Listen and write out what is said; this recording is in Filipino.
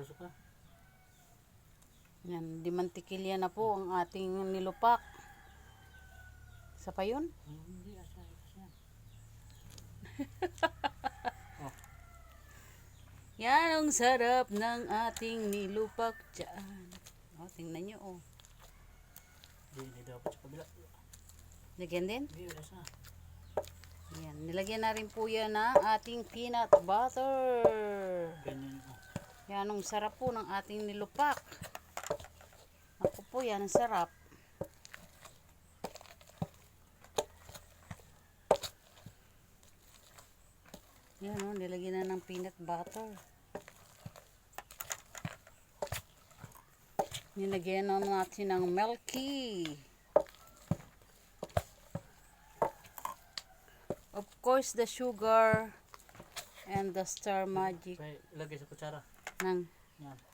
Tusok na. Yan, dimantikilya na po ang ating nilupak. Isa pa yun? Hindi, asa yan. Yan ang sarap ng ating nilupak dyan. O, tingnan nyo, o. Hindi dapat sa kabila. Lagyan din? Hindi, asa. Yan, nilagyan na rin po yan ng ating peanut butter. Ganyan. Yan ang sarap po ng ating nilupak. Ako po, yan ang sarap. Yan o, nilagyan na ng peanut butter. Nilagyan na natin ng milky. Of course, the sugar and the star magic Ilagay sa kutsara. ng Yan.